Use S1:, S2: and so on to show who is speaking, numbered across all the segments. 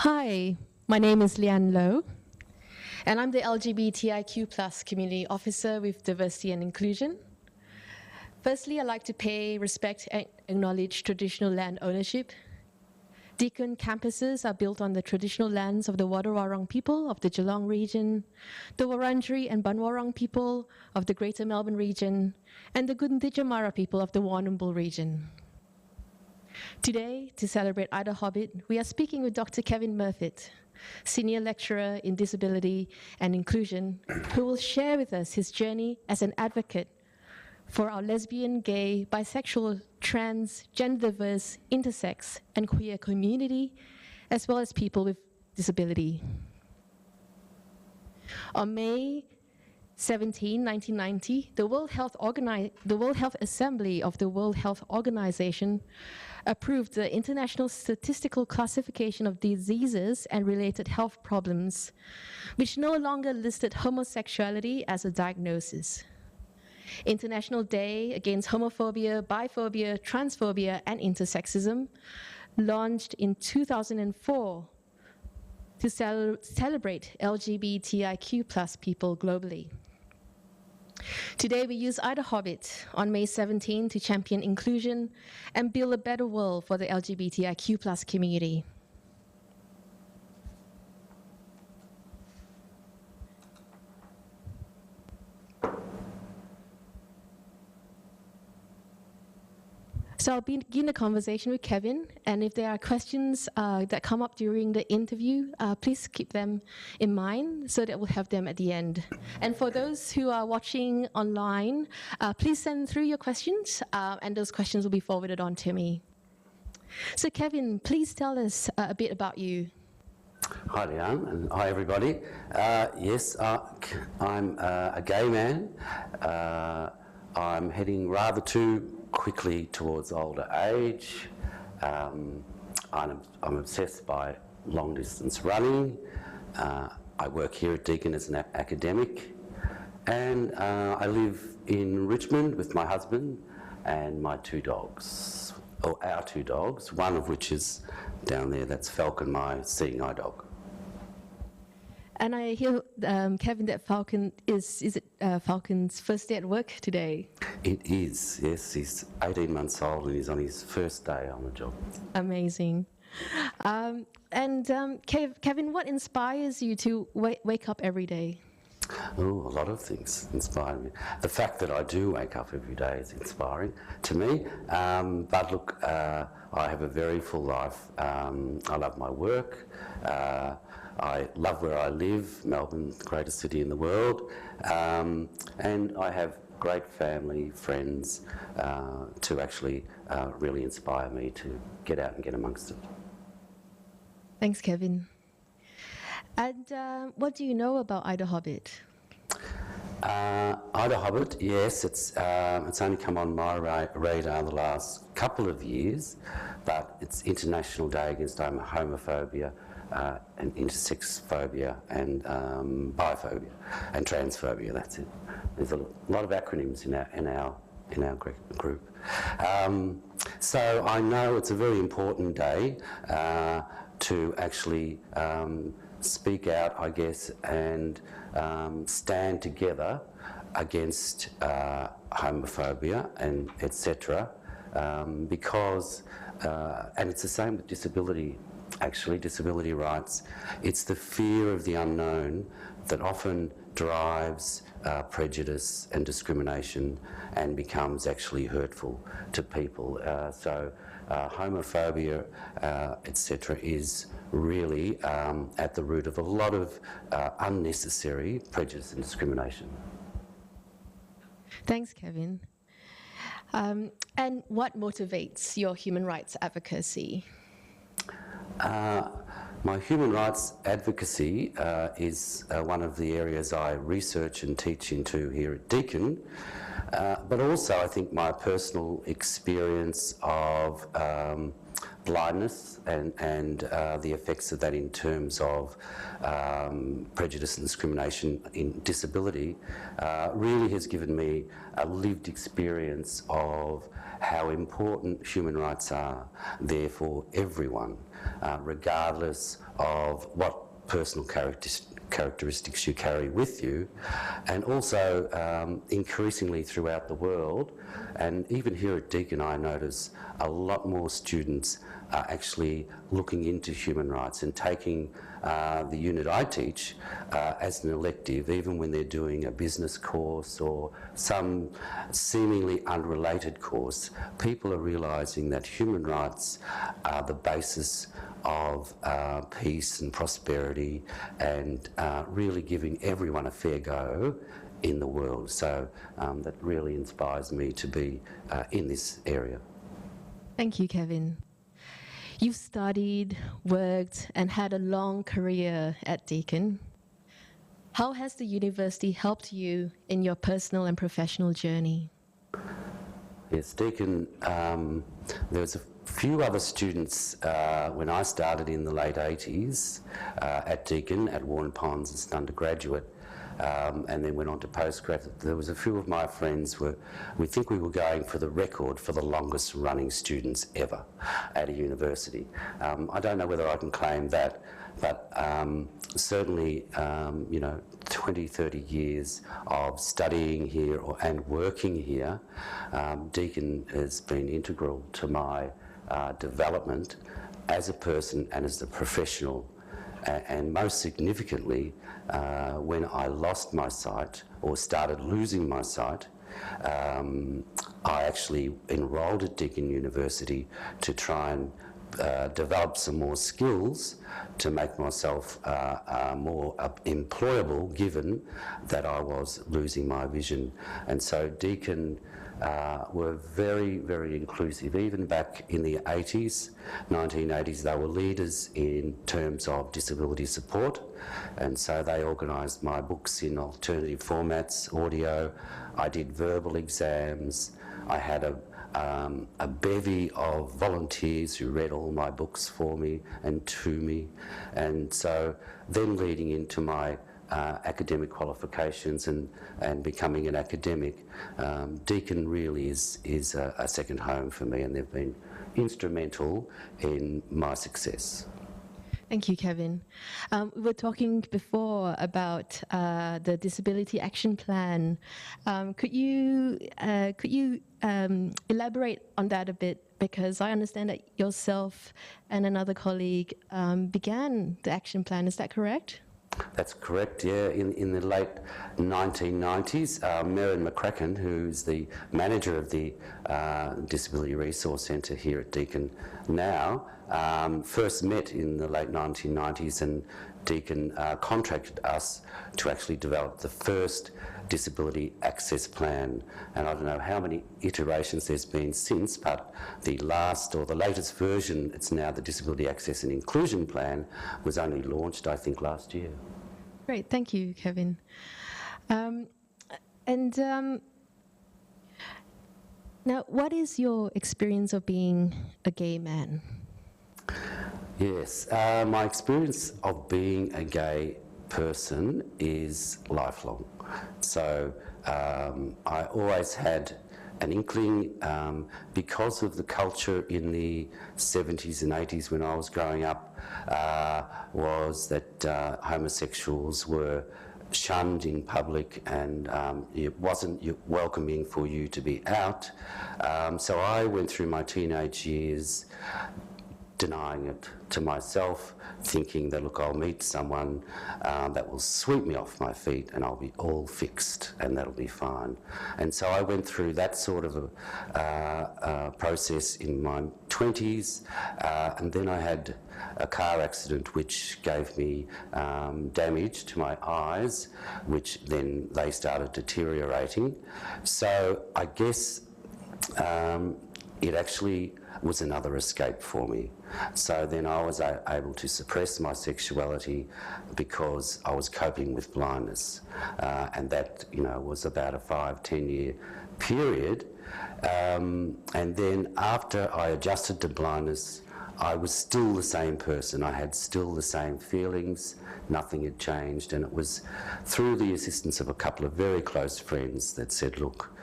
S1: Hi, my name is Lian Low, and I'm the LGBTIQ+ community officer with Diversity and Inclusion. Firstly, I'd like to pay respect and acknowledge traditional land ownership. Deakin campuses are built on the traditional lands of the Wadawurrung people of the Geelong region, the Wurundjeri and Bunurong people of the Greater Melbourne region, and the Gunditjmara people of the Warrnambool region. Today, to celebrate IDAHOBIT, we are speaking with Dr. Kevin Murfitt, Senior Lecturer in Disability and Inclusion, who will share with us his journey as an advocate for our lesbian, gay, bisexual, trans, gender diverse, intersex, and queer community, as well as people with disability. On May 17, 1990, the World Health Assembly of the World Health Organization approved the International Statistical Classification of Diseases and Related Health Problems, which no longer listed homosexuality as a diagnosis. International Day Against Homophobia, Biphobia, Transphobia, and Intersexism, launched in 2004 to celebrate LGBTIQ+ people globally. Today we use IDAHOBIT on May 17 to champion inclusion and build a better world for the LGBTIQ+ community. So I'll begin the conversation with Kevin, and if there are questions that come up during the interview, please keep them in mind so that we'll have them at the end. And for those who are watching online, please send through your questions, and those questions will be forwarded on to me. So Kevin, please tell us a bit about you.
S2: Hi Leanne, and hi everybody. Yes, I'm a gay man. I'm heading rather too quickly towards older age. I'm obsessed by long distance running. I work here at Deakin as an academic, and I live in Richmond with my husband and my two dogs, or our two dogs, one of which is down there, that's Falcon, my seeing eye dog.
S1: And I hear, Kevin, that Falcon is it Falcon's first day at work today?
S2: It is, yes. He's 18 months old and he's on his first day on the job.
S1: Amazing. Kevin, what inspires you to wake up every day?
S2: Oh, a lot of things inspire me. The fact that I do wake up every day is inspiring to me. But look, I have a very full life. I love my work. I love where I live, Melbourne, the greatest city in the world. And I have great family, friends to actually really inspire me to get out and get amongst it.
S1: Thanks, Kevin. And what do you know about IDAHOBIT?
S2: IDAHOBIT, yes, it's only come on my radar the last couple of years, but it's International Day Against Homophobia and Intersex phobia and Biphobia and Transphobia. That's it. There's a lot of acronyms in our group. So I know it's a very important day to actually speak out, I guess, and stand together against homophobia and etc. Because, and it's the same with disability, actually, disability rights. It's the fear of the unknown that often drives prejudice and discrimination and becomes actually hurtful to people. So homophobia, etc., is really at the root of a lot of unnecessary prejudice and discrimination.
S1: Thanks, Kevin. And what motivates your human rights advocacy?
S2: My human rights advocacy is one of the areas I research and teach into here at Deakin, but also I think my personal experience of blindness and the effects of that in terms of prejudice and discrimination in disability really has given me a lived experience of how important human rights are there for everyone, regardless of what personal characteristics you carry with you, and also increasingly throughout the world. And even here at Deakin, I notice a lot more students are actually looking into human rights and taking the unit I teach as an elective, even when they're doing a business course or some seemingly unrelated course. People are realising that human rights are the basis of peace and prosperity, and really giving everyone a fair go in the world. So that really inspires me to be in this area.
S1: Thank you, Kevin. You've studied, worked, and had a long career at Deakin. How has the university helped you in your personal and professional journey?
S2: Yes, Deakin, there was a few other students when I started in the late 80s at Deakin, at Warren Ponds as an undergraduate, and then went on to postgrad. There was a few of my friends we think we were going for the record for the longest running students ever at a university. I don't know whether I can claim that, but certainly, 20, 30 years of studying here and working here, Deakin has been integral to my development as a person and as a professional. And most significantly, when I lost my sight or started losing my sight, I actually enrolled at Deakin University to try and develop some more skills to make myself more employable, given that I was losing my vision. And so Deakin were very, very inclusive. Even back in the 80s, 1980s, they were leaders in terms of disability support, and so they organised my books in alternative formats, audio. I did verbal exams. I had a bevy of volunteers who read all my books for me and to me, and so then leading into my academic qualifications and becoming an academic, Deakin really is a second home for me, and they've been instrumental in my success.
S1: Thank you, Kevin. We were talking before about the Disability Action Plan. Could you elaborate on that a bit? Because I understand that yourself and another colleague began the action plan. Is that correct?
S2: That's correct, yeah. In the late 1990s, Merrin McCracken, who's the manager of the Disability Resource Centre here at Deakin now, first met in the late 1990s, and Deakin contracted us to actually develop the first disability access plan. And I don't know how many iterations there's been since, but the last or the latest version, it's now the Disability Access and Inclusion Plan, was only launched, I think, last year.
S1: Great, thank you, Kevin. Now, what is your experience of being a gay man?
S2: Yes, my experience of being a gay person is lifelong. So I always had an inkling, because of the culture in the 70s and 80s when I was growing up, was that homosexuals were shunned in public, and it wasn't welcoming for you to be out. So I went through my teenage years denying it to myself, thinking that, look, I'll meet someone that will sweep me off my feet and I'll be all fixed and that'll be fine. And so I went through that sort of a process in my 20s, and then I had a car accident which gave me damage to my eyes, which then they started deteriorating. So I guess it actually was another escape for me. So then I was able to suppress my sexuality because I was coping with blindness, and that, was about a 5-10 year period. And then after I adjusted to blindness, I was still the same person. I had still the same feelings. Nothing had changed, and it was through the assistance of a couple of very close friends that said, look,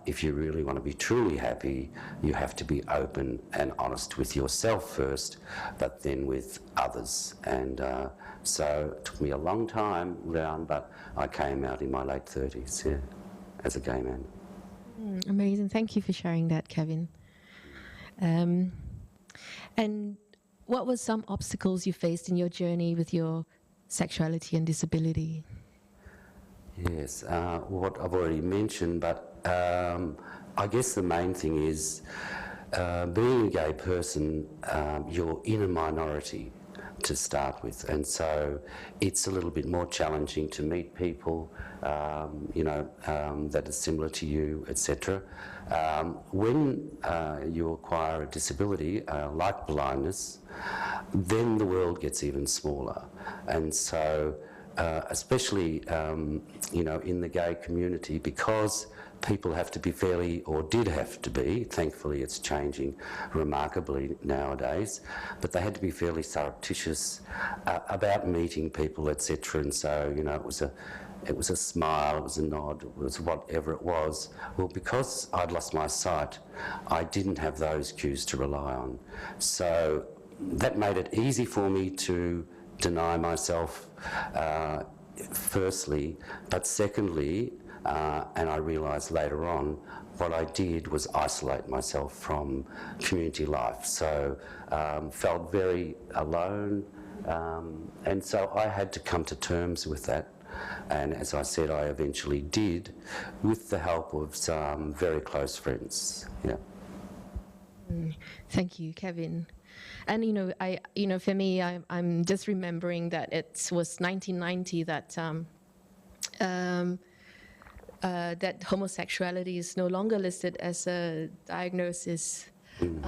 S2: if you really want to be truly happy, you have to be open and honest with yourself first, but then with others. And so it took me a long time round, but I came out in my late 30s, yeah, as a gay man.
S1: Amazing. Thank you for sharing that, Kevin. And what were some obstacles you faced in your journey with your sexuality and disability?
S2: Yes, what I've already mentioned, but I guess the main thing is being a gay person, you're in a minority to start with, and so it's a little bit more challenging to meet people, that are similar to you, etc. When you acquire a disability like blindness, then the world gets even smaller, and so especially in the gay community, because people have to be fairly, or did have to be, thankfully it's changing remarkably nowadays, but they had to be fairly surreptitious about meeting people, etc. And so, it was a smile, it was a nod, it was whatever it was. Well, because I'd lost my sight, I didn't have those cues to rely on. So that made it easy for me to deny myself, firstly, but secondly, and I realised later on, what I did was isolate myself from community life. So felt very alone, and so I had to come to terms with that. And as I said, I eventually did, with the help of some very close friends. Yeah.
S1: Thank you, Kevin. And for me, I'm just remembering that it was 1990 that homosexuality is no longer listed as a diagnosis from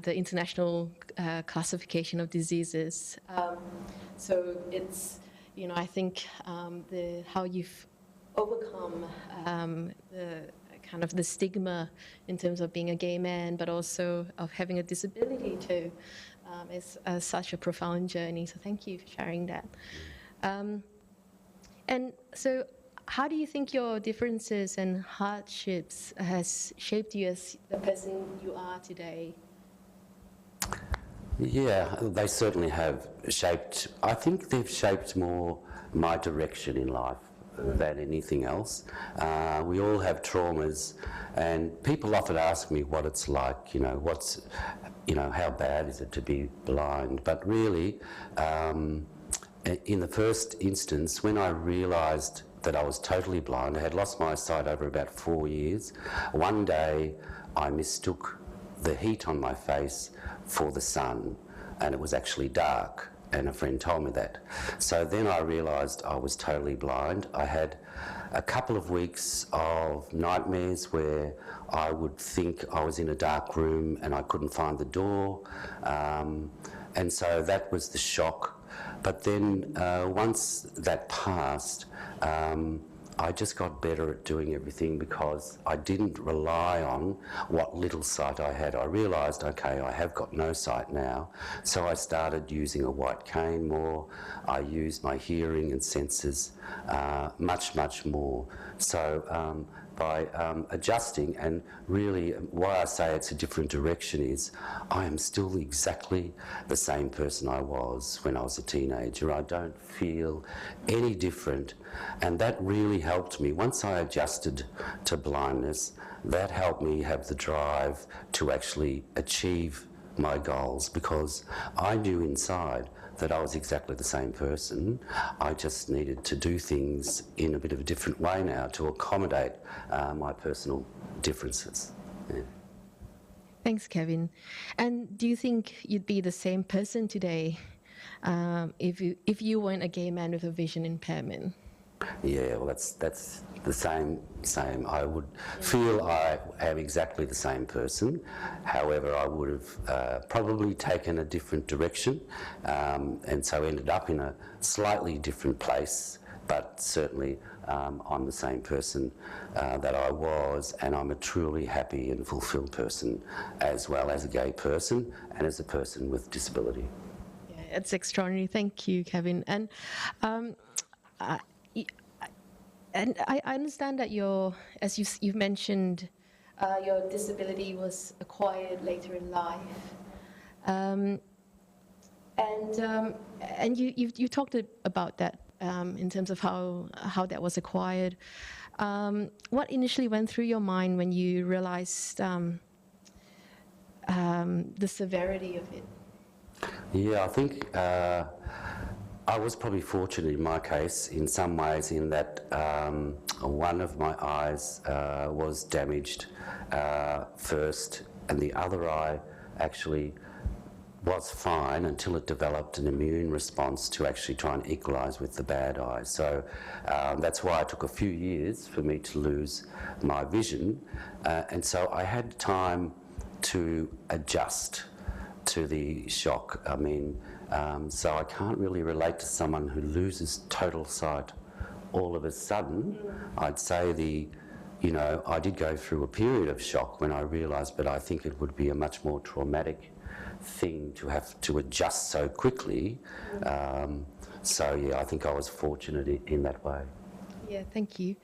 S1: the International Classification of Diseases. So it's, I think how you've overcome the kind of the stigma in terms of being a gay man, but also of having a disability too, is such a profound journey. So thank you for sharing that. And so how do you think your differences and hardships has shaped you as the person you are today?
S2: Yeah, they certainly have shaped, I think they've shaped more my direction in life than anything else. We all have traumas, and people often ask me what it's like, how bad is it to be blind? But really, in the first instance, when I realised that I was totally blind, I had lost my sight over about 4 years, one day I mistook the heat on my face for the sun, and it was actually dark, and a friend told me that. So then I realised I was totally blind. I had a couple of weeks of nightmares where I would think I was in a dark room and I couldn't find the door, and so that was the shock. But then once that passed, I just got better at doing everything because I didn't rely on what little sight I had. I realised, okay, I have got no sight now, so I started using a white cane more. I used my hearing and senses much, much more. So by adjusting, and really why I say it's a different direction is I am still exactly the same person I was when I was a teenager. I don't feel any different, and that really helped me. Once I adjusted to blindness, that helped me have the drive to actually achieve my goals, because I knew inside that I was exactly the same person. I just needed to do things in a bit of a different way now to accommodate my personal differences. Yeah.
S1: Thanks, Kevin. And do you think you'd be the same person today if you weren't a gay man with a vision impairment?
S2: Yeah, well, that's the same. I would feel I am exactly the same person. However, I would have probably taken a different direction, and so ended up in a slightly different place but certainly I'm the same person that I was, and I'm a truly happy and fulfilled person, as well as a gay person and as a person with disability.
S1: Yeah, it's extraordinary. Thank you, Kevin. And I understand that as you've mentioned, your disability was acquired later in life, and you talked about that in terms of how that was acquired. What initially went through your mind when you realized the severity of it?
S2: Yeah, I think I was probably fortunate in my case in some ways in that one of my eyes was damaged first, and the other eye actually was fine until it developed an immune response to actually try and equalise with the bad eye. So that's why it took a few years for me to lose my vision, and so I had time to adjust to the shock. I mean, so I can't really relate to someone who loses total sight all of a sudden. I'd say I did go through a period of shock when I realised, but I think it would be a much more traumatic thing to have to adjust so quickly. So yeah, I think I was fortunate in that way.
S1: Yeah, thank you.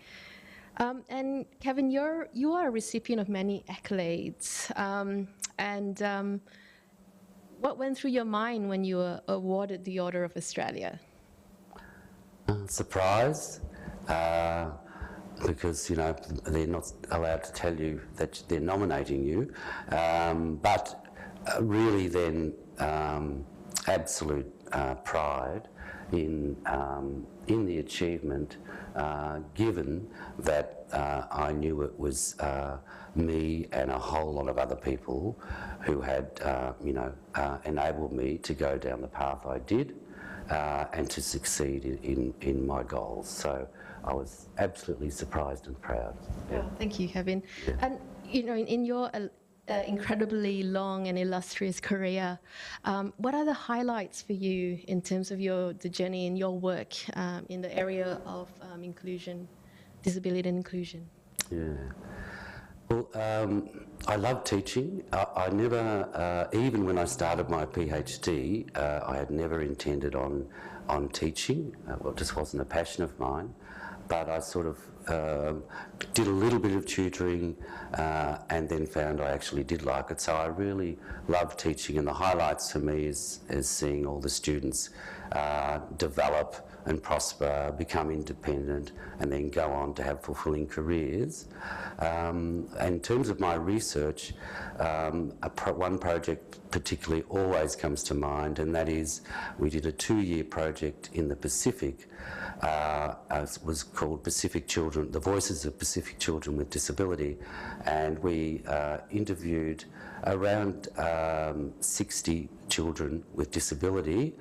S1: And Kevin, you are a recipient of many accolades, and what went through your mind when you were awarded the Order of Australia?
S2: Surprise, because they're not allowed to tell you that they're nominating you, but really then absolute pride in the achievement, given that I knew it was me and a whole lot of other people who had enabled me to go down the path I did and to succeed in my goals. So I was absolutely surprised and proud.
S1: Yeah. Oh, thank you, Kevin.
S2: Yeah.
S1: And in your incredibly long and illustrious career, what are the highlights for you in terms of the journey in your work in the area of inclusion, disability and inclusion?
S2: Yeah. Well, I love teaching. I never, even when I started my PhD, I had never intended on teaching. Well, it just wasn't a passion of mine. But I sort of did a little bit of tutoring and then found I actually did like it. So I really love teaching, and the highlights for me is seeing all the students develop and prosper, become independent, and then go on to have fulfilling careers. In terms of my research, one project particularly always comes to mind, and that is we did a 2-year project in the Pacific. It was called Pacific Children, the Voices of Pacific Children with Disability, and we interviewed around 60 children with disability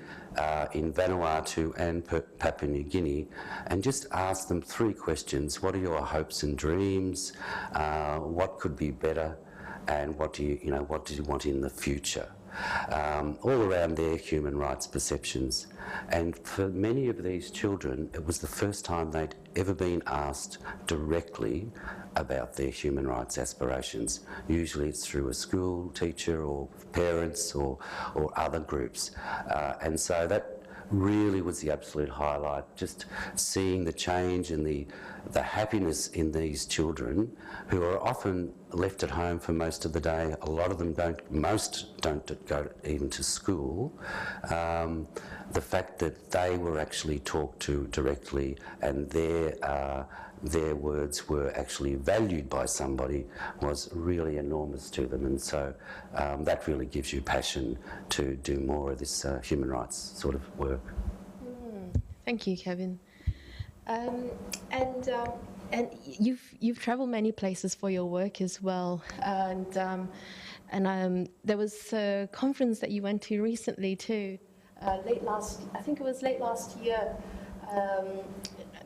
S2: in Vanuatu and Papua New Guinea, and just asked them 3 questions. What are your hopes and dreams? What could be better? And what do you want in the future? All around their human rights perceptions. And for many of these children, it was the first time they'd ever been asked directly about their human rights aspirations. Usually it's through a school teacher or parents or other groups. And so that really was the absolute highlight, just seeing the change and the happiness in these children who are often left at home for most of the day. A lot of them most don't go even to school. The fact that they were actually talked to directly and their words were actually valued by somebody was really enormous to them, and so that really gives you passion to do more of this human rights sort of work.
S1: Thank you, Kevin. And you've travelled many places for your work as well, and there was a conference that you went to recently too, late last year.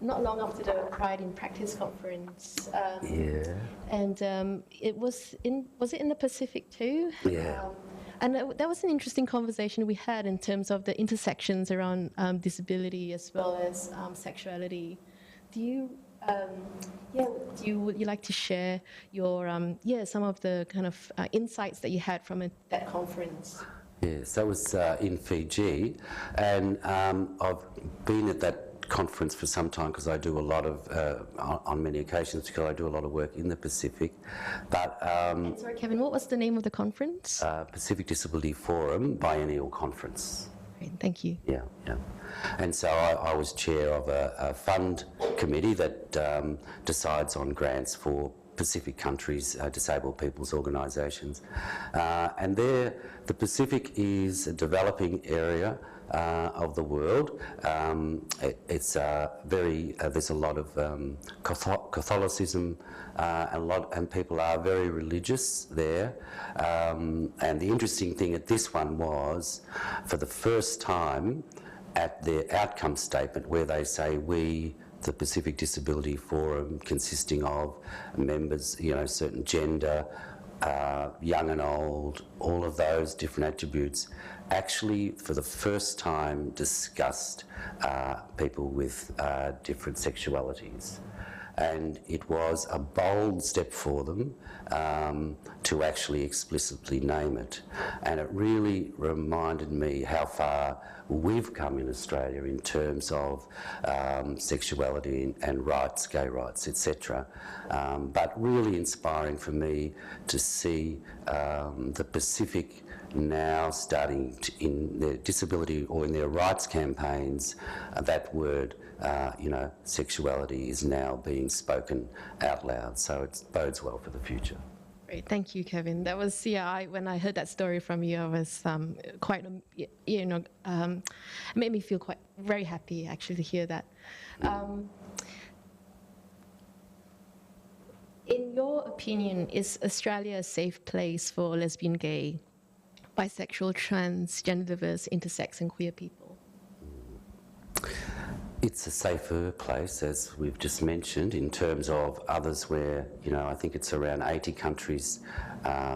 S1: Not long after the Pride in Practice conference.
S2: Yeah.
S1: And was it in the Pacific too?
S2: Yeah.
S1: And that was an interesting conversation we had in terms of the intersections around disability as well as sexuality. Would you like to share your some of the kind of insights that you had from that conference?
S2: Yes, that was in Fiji, and I've been at that conference for some time because I do a lot of, on many occasions, because I do a lot of work in the Pacific. But
S1: sorry, Kevin, what was the name of the conference?
S2: Pacific Disability Forum Biennial Conference.
S1: Great, thank you.
S2: Yeah. And so I was chair of a fund committee that decides on grants for Pacific countries, disabled people's organisations. And there, the Pacific is a developing area of the world. It's there's a lot of Catholicism, and people are very religious there. And the interesting thing at this one was, for the first time, at their outcome statement, where they say we, the Pacific Disability Forum, consisting of members, certain gender, young and old, all of those different attributes, actually for the first time discussed people with different sexualities. And it was a bold step for them to actually explicitly name it. And it really reminded me how far we've come in Australia in terms of sexuality and rights, gay rights, etc. But really inspiring for me to see the Pacific now starting in their disability or in their rights campaigns, that word, sexuality is now being spoken out loud. So it bodes well for the future.
S1: Great, thank you, Kevin. That was, when I heard that story from you, I was quite, made me feel very happy actually to hear that. In your opinion, is Australia a safe place for lesbian, gay, bisexual, trans, gender diverse, intersex and queer people?
S2: It's a safer place, as we've just mentioned, in terms of others where, I think it's around 80 countries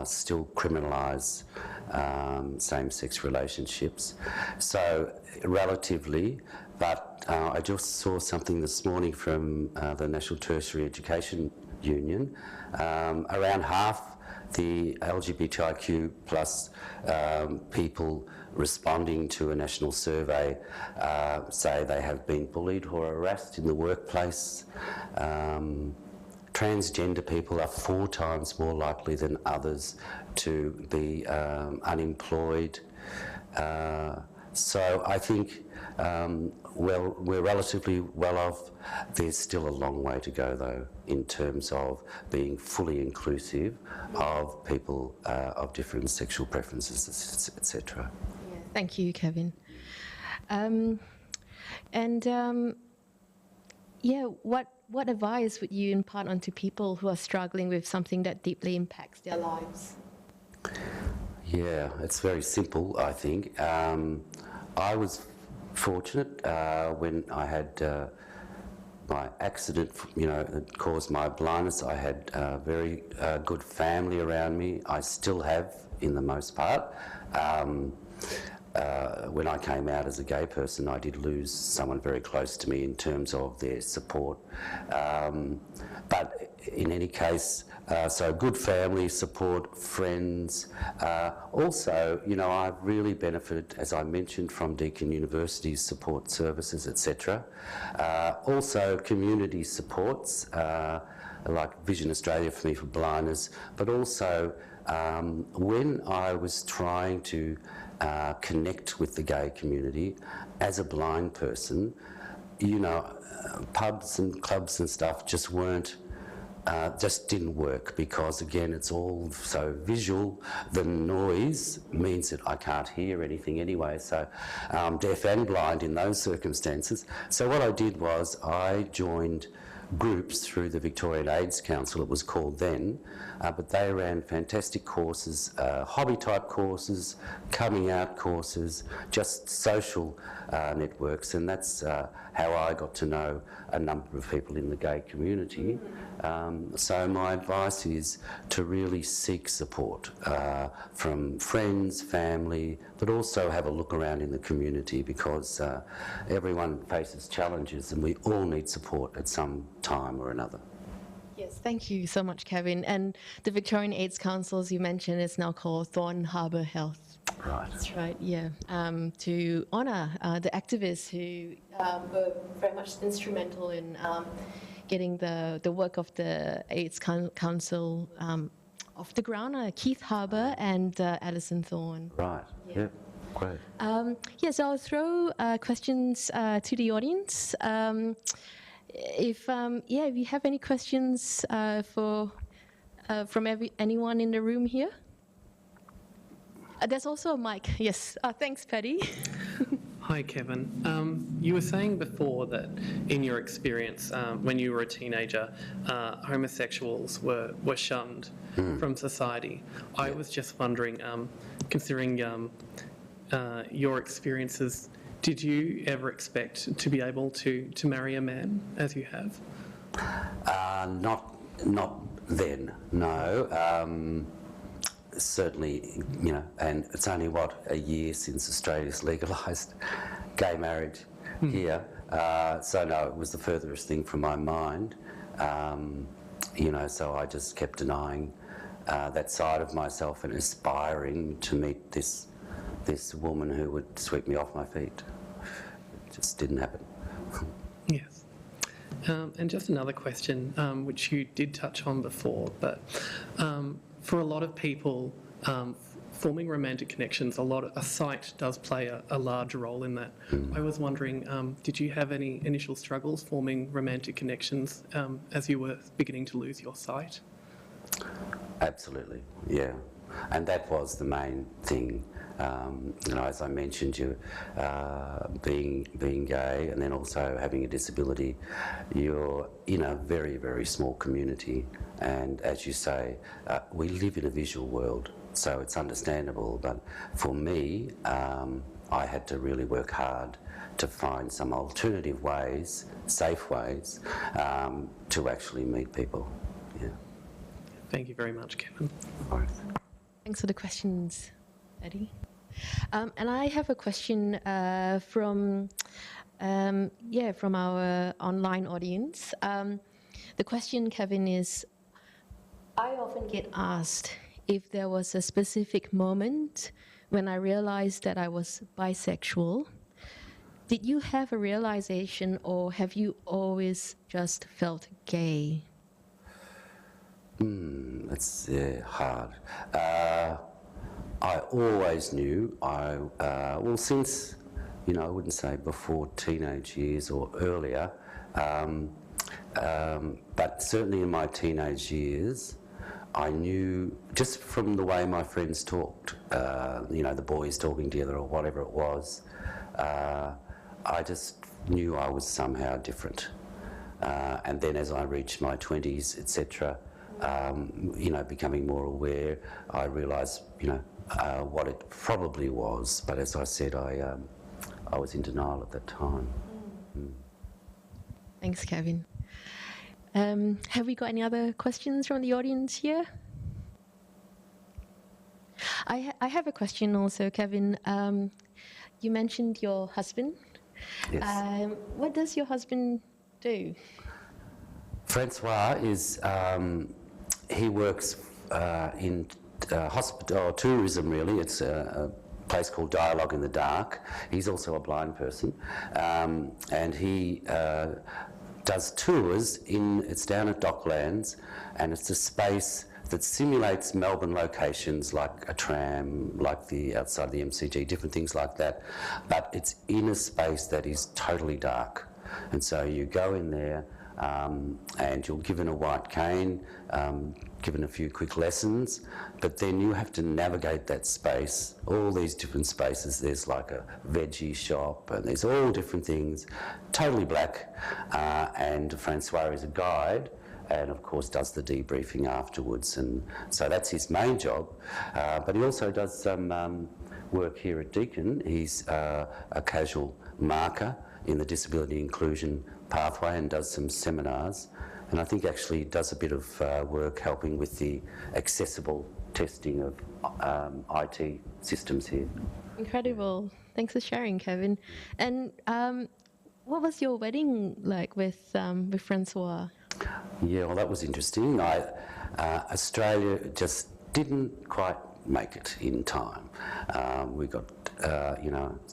S2: still criminalise same-sex relationships. So relatively, but I just saw something this morning from the National Tertiary Education Union. Around half the LGBTIQ plus people responding to a national survey say they have been bullied or harassed in the workplace. Transgender people are 4 times more likely than others to be unemployed. So I think, we're relatively well off. There's still a long way to go, though, in terms of being fully inclusive of people of different sexual preferences, etc.
S1: Yeah, thank you, Kevin. What advice would you impart onto people who are struggling with something that deeply impacts their lives?
S2: Yeah, it's very simple, I think. I was fortunate when I had my accident, that caused my blindness. I had a very good family around me. I still have, in the most part. When I came out as a gay person, I did lose someone very close to me in terms of their support. But in any case, so good family support, friends. Also, I've really benefited, as I mentioned, from Deakin University's support services, etc. Also, community supports, like Vision Australia for me for blindness, but also when I was trying to connect with the gay community as a blind person, pubs and clubs and stuff just didn't work, because again, it's all so visual. The noise means that I can't hear anything anyway, so I'm deaf and blind in those circumstances. So what I did was I joined groups through the Victorian AIDS Council, it was called then, but they ran fantastic courses, hobby-type courses, coming out courses, just social networks, and that's how I got to know a number of people in the gay community. So my advice is to really seek support from friends, family, but also have a look around in the community, because everyone faces challenges and we all need support at some time or another.
S1: Yes, thank you so much, Kevin. And the Victorian AIDS Council, as you mentioned, is now called Thorn Harbour Health.
S2: Right.
S1: That's right, yeah. To honour the activists who were very much instrumental in getting the work of the AIDS Council off the ground, Keith Harbour and Alison Thorne.
S2: Right, yeah, great.
S1: Yes, I'll throw questions to the audience. If you have any questions from anyone in the room here. There's also a mic. Yes. Thanks, Paddy.
S3: Hi, Kevin. You were saying before that in your experience, when you were a teenager, homosexuals were shunned from society. I was just wondering, considering your experiences, did you ever expect to be able to marry a man as you have?
S2: Not then, no. Certainly, you know, and it's only, a year since Australia's legalised gay marriage here. So no, it was the furthest thing from my mind. You know, so I just kept denying that side of myself and aspiring to meet this woman who would sweep me off my feet. It just didn't happen.
S3: Yes. And just another question, which you did touch on before, but for a lot of people, forming romantic connections, a site does play a large role in that. I was wondering, did you have any initial struggles forming romantic connections as you were beginning to lose your sight?
S2: Absolutely, yeah. And that was the main thing. You know, as I mentioned, you being gay and then also having a disability, you're in a very, very small community. And as you say, we live in a visual world, so it's understandable. But for me, I had to really work hard to find some alternative ways, safe ways, to actually meet people. Yeah.
S3: Thank you very much, Kevin.
S2: All right.
S1: Thanks for the questions, Eddie. And I have a question from our online audience. The question, Kevin, is, I often get asked if there was a specific moment when I realized that I was bisexual. Did you have a realization, or have you always just felt gay?
S2: That's hard. I always knew, since, you know, I wouldn't say before teenage years or earlier, but certainly in my teenage years, I knew just from the way my friends talked, you know, the boys talking together or whatever it was, I just knew I was somehow different. And then as I reached my 20s, etc., you know, becoming more aware, I realised, you know, what it probably was. But as I said, I was in denial at that time.
S1: Thanks, Kevin. Have we got any other questions from the audience here? I have a question also, Kevin. You mentioned your husband.
S2: Yes.
S1: What does your husband do?
S2: Francois is, he works in hospital or tourism, really. It's a place called Dialogue in the Dark. He's also a blind person, and he does tours it's down at Docklands, and it's a space that simulates Melbourne locations like a tram, like the outside the MCG, different things like that, but it's in a space that is totally dark. And so you go in there and you're given a white cane, given a few quick lessons, but then you have to navigate that space, all these different spaces. There's like a veggie shop and there's all different things, totally black, and Francois is a guide and of course does the debriefing afterwards, and so that's his main job, but he also does some work here at Deakin. He's a casual marker in the disability inclusion pathway and does some seminars, and I think actually does a bit of work helping with the accessible testing of IT systems here.
S1: Incredible. Thanks for sharing, Kevin. And what was your wedding like with Francois?
S2: Yeah, well, that was interesting. Australia just didn't quite make it in time. We got,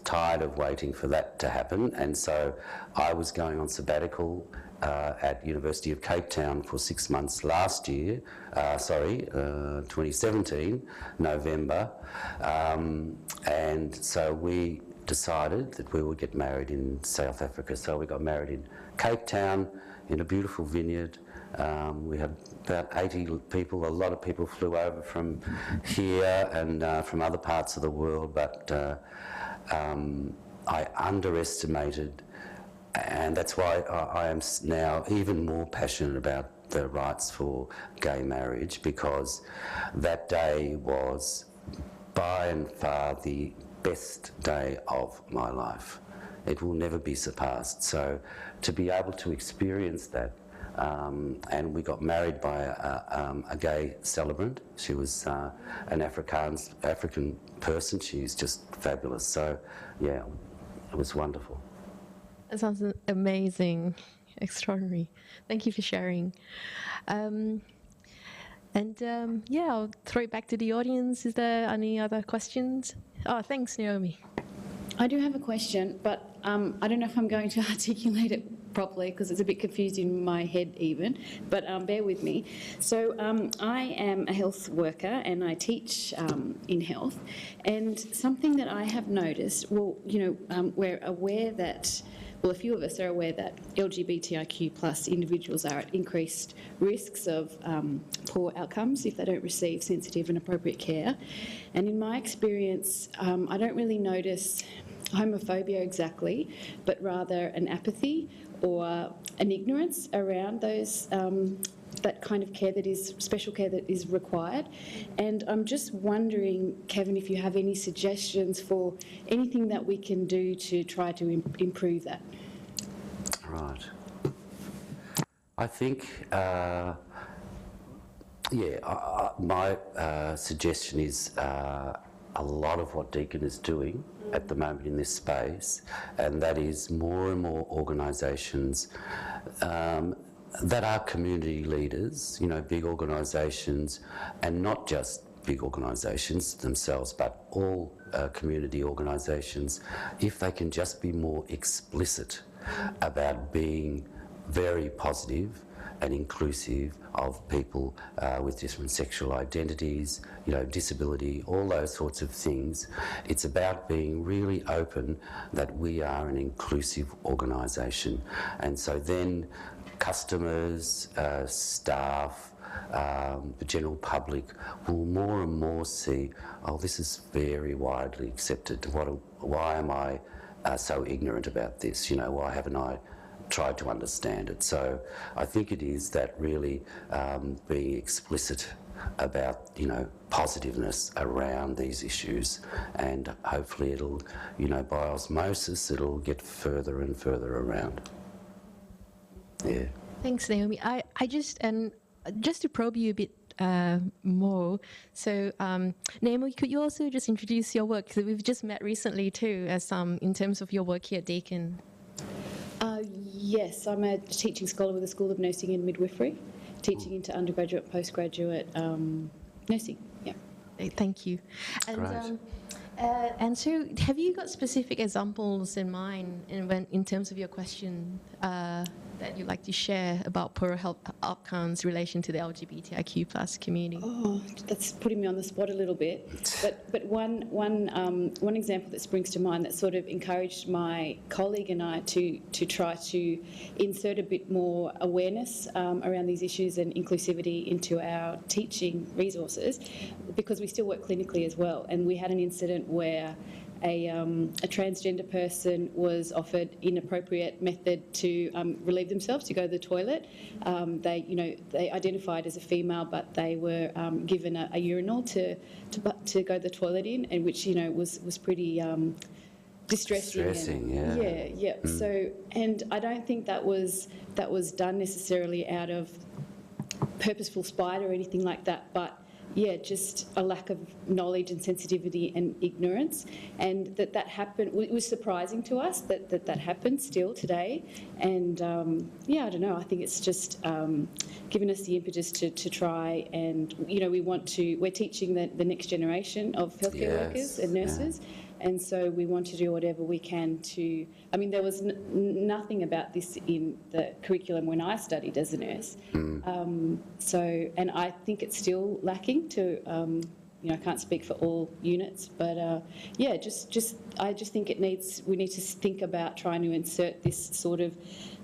S2: tired of waiting for that to happen, and so I was going on sabbatical at University of Cape Town for 6 months last year, 2017, November, and so we decided that we would get married in South Africa. So we got married in Cape Town in a beautiful vineyard. We had about 80 people. A lot of people flew over from here and from other parts of the world, but I underestimated, and that's why I am now even more passionate about the rights for gay marriage, because that day was by and far the best day of my life. It will never be surpassed. So to be able to experience that, and we got married by a gay celebrant. She was an African person. She's just fabulous. So yeah, it was wonderful.
S1: That sounds amazing, extraordinary. Thank you for sharing. I'll throw it back to the audience. Is there any other questions? Oh, thanks, Naomi.
S4: I do have a question, but I don't know if I'm going to articulate it properly because it's a bit confused in my head even, but bear with me. So I am a health worker and I teach in health, and something that I have noticed, we're aware that, well, a few of us are aware that LGBTIQ plus individuals are at increased risks of poor outcomes if they don't receive sensitive and appropriate care. And in my experience, I don't really notice homophobia exactly, but rather an apathy or an ignorance around those that kind of care that is special care that is required. And I'm just wondering, Kevin, if you have any suggestions for anything that we can do to try to improve that.
S2: Right. I think, my suggestion is a lot of what Deakin is doing at the moment in this space, and that is more and more organisations that are community leaders, big organisations, and not just big organisations themselves, but all community organisations, if they can just be more explicit about being very positive and inclusive of people with different sexual identities, disability, all those sorts of things. It's about being really open that we are an inclusive organisation. And so then customers, staff, the general public will more and more see, oh, this is very widely accepted. Why am I so ignorant about this? Why haven't I tried to understand it? So I think it is that really being explicit about, positiveness around these issues, and hopefully it'll, by osmosis, it'll get further and further around. Yeah.
S1: Thanks, Naomi. Just to probe you a bit more. So, Naomi, could you also just introduce your work? Because we've just met recently too, as in terms of your work here at Deakin.
S4: Yes, I'm a teaching scholar with the School of Nursing and Midwifery, teaching into undergraduate, postgraduate nursing. Yeah.
S1: Thank you. And and so, have you got specific examples in mind in terms of your question that that you'd like to share about poorer health outcomes in relation to the LGBTIQ plus community?
S4: Oh, that's putting me on the spot a little bit. But one example that springs to mind that sort of encouraged my colleague and I to try to insert a bit more awareness around these issues and inclusivity into our teaching resources, because we still work clinically as well. And we had an incident where a transgender person was offered inappropriate method to relieve themselves, to go to the toilet. They identified as a female, but they were given a urinal to go to the toilet in, and which was pretty distressing. Yeah. So, and I don't think that was done necessarily out of purposeful spite or anything like that, but yeah, just a lack of knowledge and sensitivity and ignorance, and that happened. It was surprising to us that happened still today, and I don't know. I think it's just given us the impetus to try, and we're teaching the next generation of healthcare workers and nurses. Yeah. And so we want to do whatever we can to. I mean, there was nothing about this in the curriculum when I studied as a nurse. And I think it's still lacking to. I can't speak for all units, but I just think we need to think about trying to insert this sort of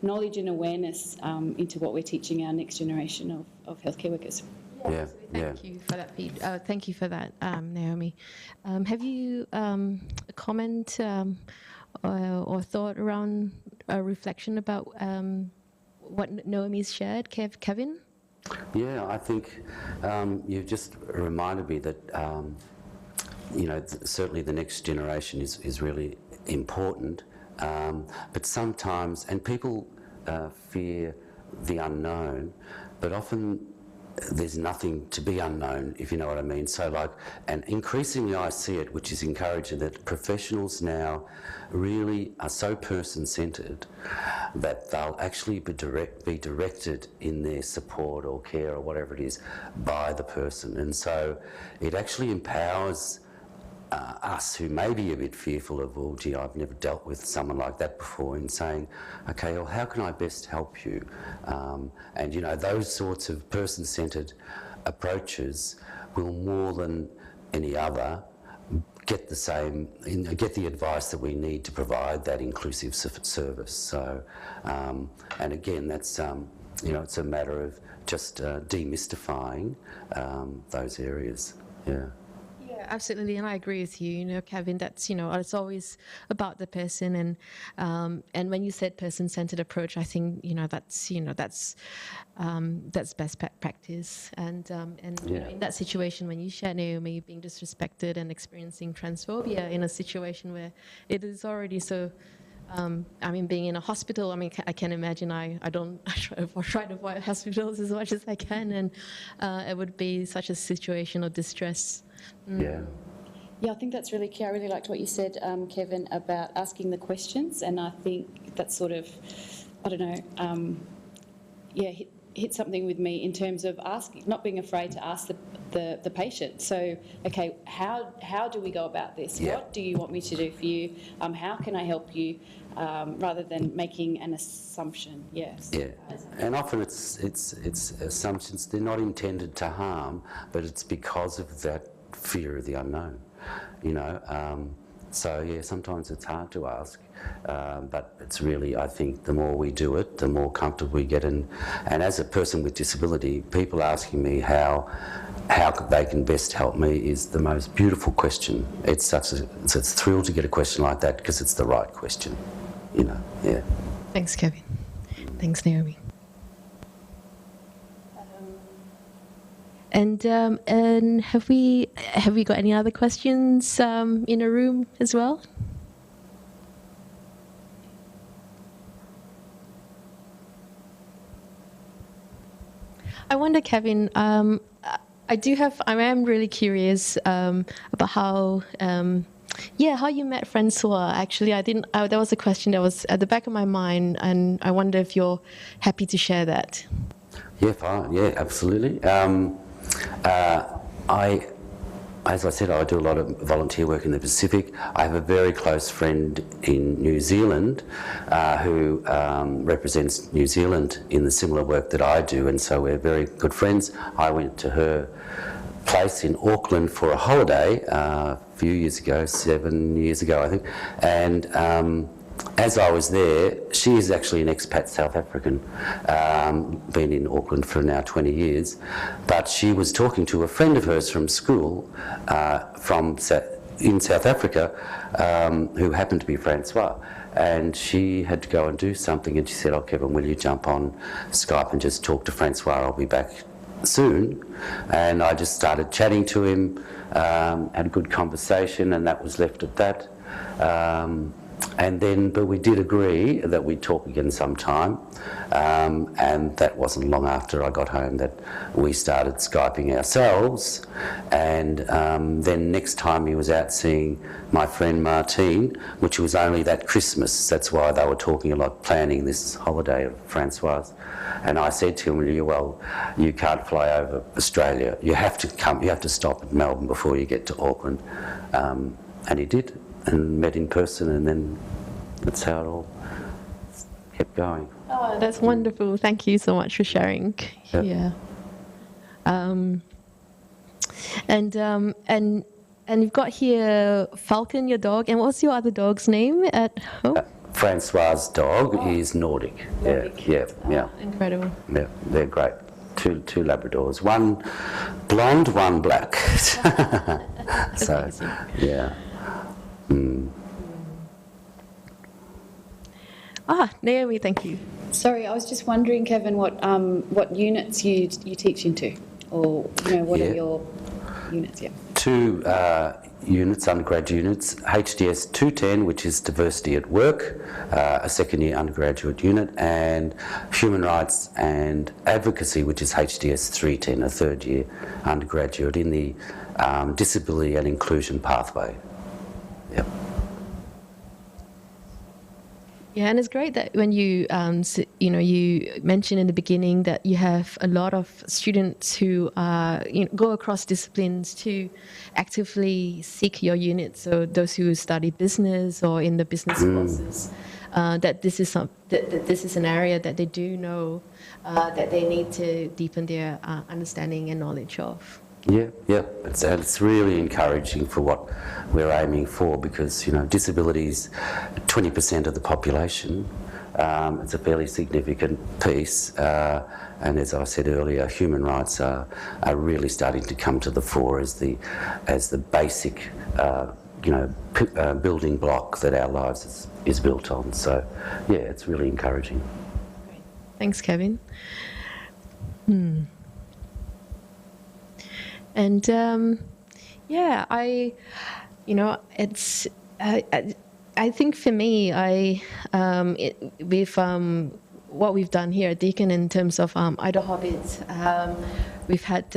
S4: knowledge and awareness into what we're teaching our next generation of healthcare workers.
S1: Thank you for that, Pete. Thank you for that, Naomi. Have you a comment or thought around a reflection about what Naomi's shared, Kevin?
S2: Yeah, I think you've just reminded me that certainly the next generation is really important, but sometimes, and people fear the unknown, but often there's nothing to be unknown, if you know what I mean. So and increasingly I see it, which is encouraging, that professionals now really are so person-centred that they'll actually be directed in their support or care or whatever it is by the person. And so it actually empowers us who may be a bit fearful of, well, gee, I've never dealt with someone like that before, in saying, okay, well, how can I best help you? And those sorts of person-centred approaches will more than any other get the advice that we need to provide that inclusive service. So, and again, that's it's a matter of just demystifying those areas. Yeah.
S1: Absolutely, and I agree with you. Kevin, that's it's always about the person, and when you said person-centered approach, I think that's best practice, and in that situation when you share Naomi being disrespected and experiencing transphobia in a situation where it is already so. Being in a hospital, I can imagine I try to avoid hospitals as much as I can, and it would be such a situation of distress.
S2: Yeah,
S4: I think that's really key. I really liked what you said, Kevin, about asking the questions, and I think that sort of, hit something with me in terms of not being afraid to ask the patient. So, okay, how do we go about this?
S2: Yeah.
S4: What do you want me to do for you? How can I help you? Rather than making an assumption. Yes.
S2: Yeah, and often it's assumptions. They're not intended to harm, but it's because of that fear of the unknown. So yeah, sometimes it's hard to ask, but it's really, I think, the more we do it, the more comfortable we get. And as a person with disability, people asking me how they can best help me is the most beautiful question. It's a thrill to get a question like that, because it's the right question. Yeah.
S1: Thanks, Kevin. Thanks, Naomi. And have we got any other questions in the room as well? I wonder, Kevin. I am really curious about how you met Francois. Actually, there was a question that was at the back of my mind, and I wonder if you're happy to share that.
S2: Yeah, fine. Yeah, absolutely. as I said, I do a lot of volunteer work in the Pacific. I have a very close friend in New Zealand who represents New Zealand in the similar work that I do, and so we're very good friends. I went to her place in Auckland for a holiday a few years ago, 7 years ago, I think, and as I was there, she is actually an expat South African, been in Auckland for now 20 years, but she was talking to a friend of hers from school in South Africa who happened to be Francois, and she had to go and do something, and she said, "Oh, Kevin, will you jump on Skype and just talk to Francois? I'll be back soon." And I just started chatting to him, had a good conversation, and that was left at that. But we did agree that we'd talk again sometime, and that wasn't long after I got home that we started Skyping ourselves, and then next time he was out seeing my friend Martine, which was only that Christmas. That's why they were talking a lot, planning this holiday of Francois. And I said to him, "Well, you can't fly over Australia. You have to come. You have to stop at Melbourne before you get to Auckland." And he did, and met in person, and then that's how it all kept going.
S1: Oh, that's wonderful. Thank you so much for sharing.
S2: Yep.
S1: Yeah. And you've got here Falcon, your dog, and what's your other dog's name at home?
S2: Francois' dog is Nordic.
S1: Nordic.
S2: Yeah.
S1: Incredible.
S2: Yeah, they're great. Two Labradors, one blonde, one black. So,
S1: amazing.
S2: yeah.
S1: Naomi, thank you.
S4: Sorry, I was just wondering, Kevin, what units you teach into, or what are your units? Yeah. 2
S2: units, undergrad units, HDS 210, which is diversity at work, a second year undergraduate unit, and human rights and advocacy, which is HDS 310, a third year undergraduate in the disability and inclusion pathway. Yep.
S1: Yeah, and it's great that when you, you mentioned in the beginning that you have a lot of students who go across disciplines to actively seek your unit. So those who study business or in the business courses, that this is that this is an area that they do know that they need to deepen their understanding and knowledge of.
S2: Yeah. It's really encouraging for what we're aiming for, because disabilities, 20% of the population. It's a fairly significant piece, and as I said earlier, human rights are really starting to come to the fore as the basic building block that our lives is built on. So yeah, it's really encouraging.
S1: Great. Thanks, Kevin. And I think for me, what we've done here at Deakin in terms of IDAHOBIT, we've had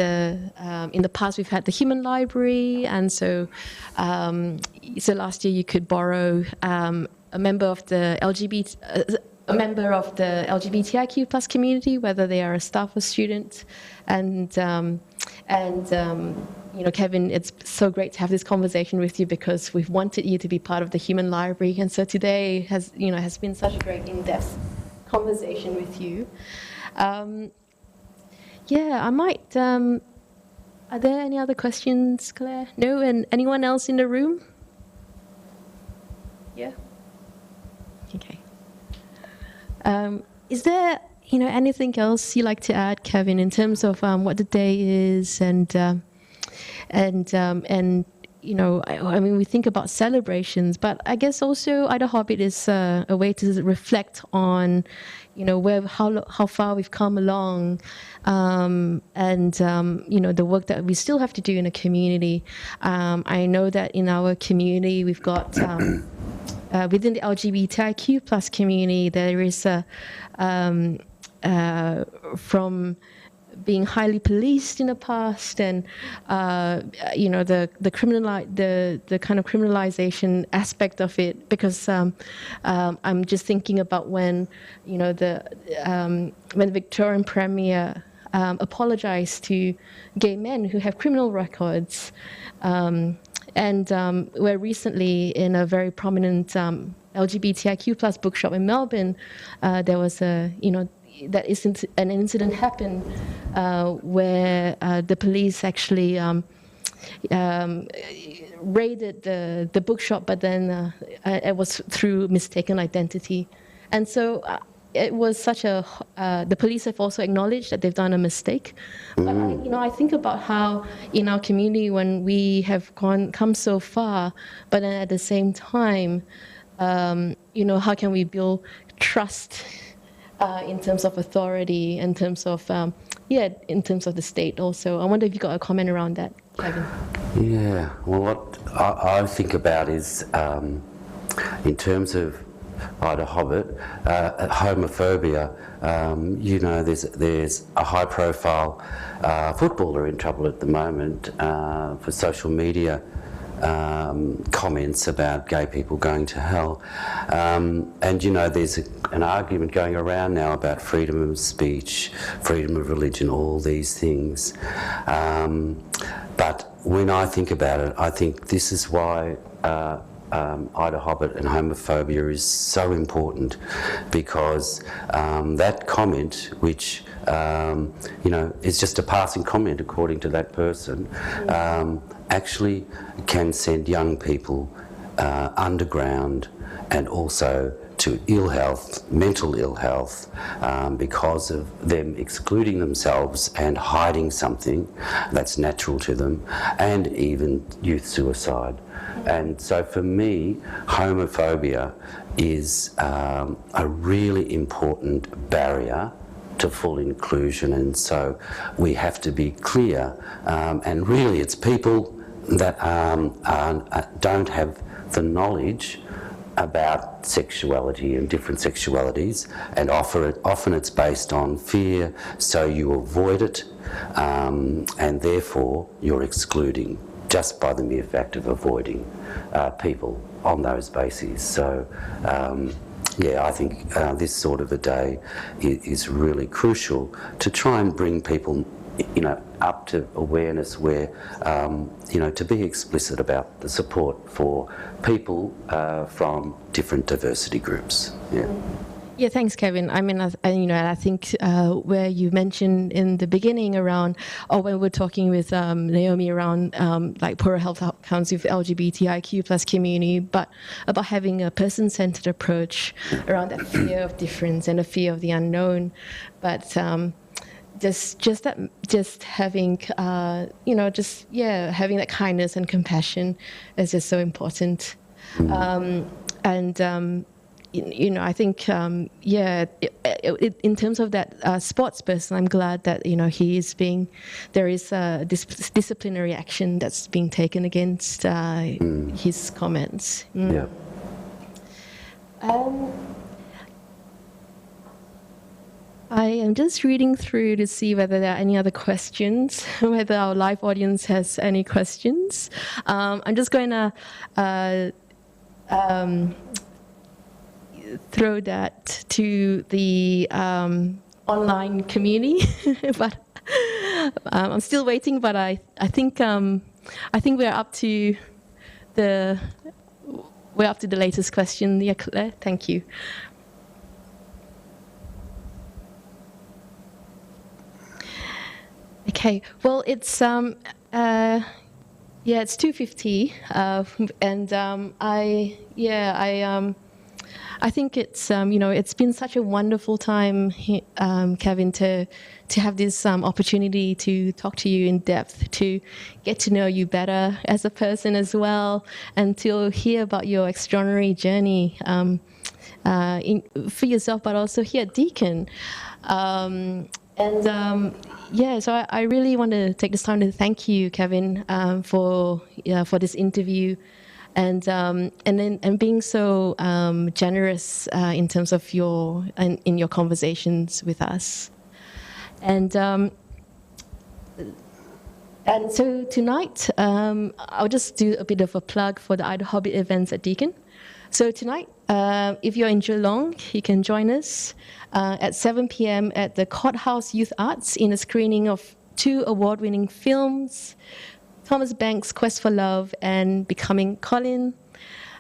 S1: in the past we've had the human library, and so last year you could borrow a member of the LGBTIQ plus community, whether they are a staff or student, and Kevin, it's so great to have this conversation with you, because we've wanted you to be part of the human library, and so today has been such a great in-depth conversation with you. I might. Are there any other questions, Claire? No, and anyone else in the room? Yeah. Okay. Is there anything else you'd like to add, Kevin, in terms of what the day is, we think about celebrations, but I guess also IDAHOBIT is a way to reflect on, how far we've come along, the work that we still have to do in a community. I know that in our community we've got within the LGBTIQ plus community, there is from being highly policed in the past, and the kind of criminalization aspect of it, because I'm just thinking about when the Victorian Premier apologize to gay men who have criminal records. Where recently in a very prominent LGBTIQ plus bookshop in Melbourne, there was an incident happened where the police actually raided the bookshop, but then it was through mistaken identity. And so it was such a, the police have also acknowledged that they've done a mistake. But I think about how in our community, when we have come so far, but then at the same time, how can we build trust in terms of authority, in terms of, in terms of the state also. I wonder if you got a comment around that, Kevin. Yeah,
S2: well, what I think about is, in terms of IDAHOBIT, homophobia, there's a high-profile footballer in trouble at the moment for social media comments about gay people going to hell. There's an argument going around now about freedom of speech, freedom of religion, all these things. But when I think about it, I think this is why IDAHOBIT and homophobia is so important, because that comment, which is just a passing comment according to that person, actually can send young people underground and also to ill health, mental ill health, because of them excluding themselves and hiding something that's natural to them, and even youth suicide. And so for me, homophobia is a really important barrier to full inclusion, and so we have to be clear, and really it's people that don't have the knowledge about sexuality and different sexualities, and often it's based on fear, so you avoid it, and therefore you're excluding just by the mere fact of avoiding people on those bases. So I think this sort of a day is really crucial to try and bring people up to awareness where, to be explicit about the support for people from different diversity groups. Yeah.
S1: Yeah, thanks, Kevin. I mean, I think where you mentioned in the beginning around, or when we're talking with Naomi around like poorer health outcomes with LGBTIQ plus community, but about having a person-centered approach around that fear of difference and the fear of the unknown. But just having having that kindness and compassion is just so important. I think, in terms of that sports person, I'm glad that, there is a disciplinary action that's being taken against his comments.
S2: Yeah.
S1: I am just reading through to see whether there are any other questions, whether our live audience has any questions. I'm just going to throw that to the online community, but I'm still waiting. But I think we're up to the latest question. Yeah, Claire, thank you. Okay, well, it's it's 2:50, and I think it's it's been such a wonderful time, Kevin, to have this opportunity to talk to you in depth, to get to know you better as a person as well, and to hear about your extraordinary journey for yourself, but also here at Deakin. So I really want to take this time to thank you, Kevin, for this interview, and being so generous in terms of in your conversations with us. And And so tonight, I'll just do a bit of a plug for the IDAHOBIT events at Deakin. So tonight, if you're in Geelong, you can join us at 7 p.m. at the Courthouse Youth Arts in a screening of 2 award-winning films, Thomas Banks' Quest for Love and Becoming Colin.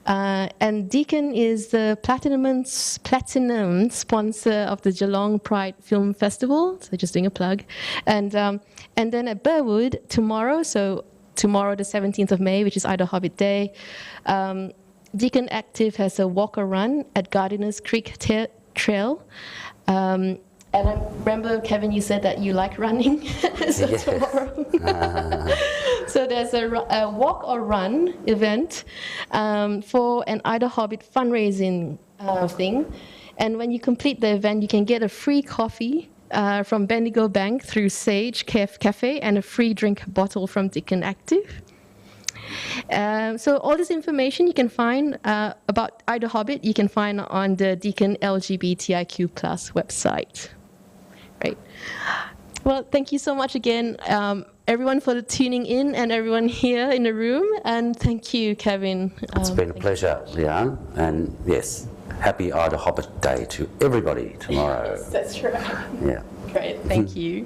S1: And Deakin is the platinum sponsor of the Geelong Pride Film Festival, so just doing a plug. And then at Burwood tomorrow, so tomorrow the 17th of May, which is IDAHOBIT Day, Deakin Active has a walk or run at Gardeners Creek Trail. And I remember, Kevin, you said that you like running, so
S2: Yes.
S1: tomorrow. So there's a walk or run event for an IDAHOBIT fundraising thing. And when you complete the event, you can get a free coffee from Bendigo Bank through Sage Cafe and a free drink bottle from Deakin Active. So all this information you can find about IDAHOBIT, you can find on the Deakin LGBTIQ+ website. Right. Well, thank you so much again, everyone, for tuning in and everyone here in the room. And thank you, Kevin.
S2: It's been a pleasure, Leanne. And yes, happy IDAHOBIT Day to everybody tomorrow.
S1: Yes, that's right.
S2: Yeah.
S1: Great. Thank you.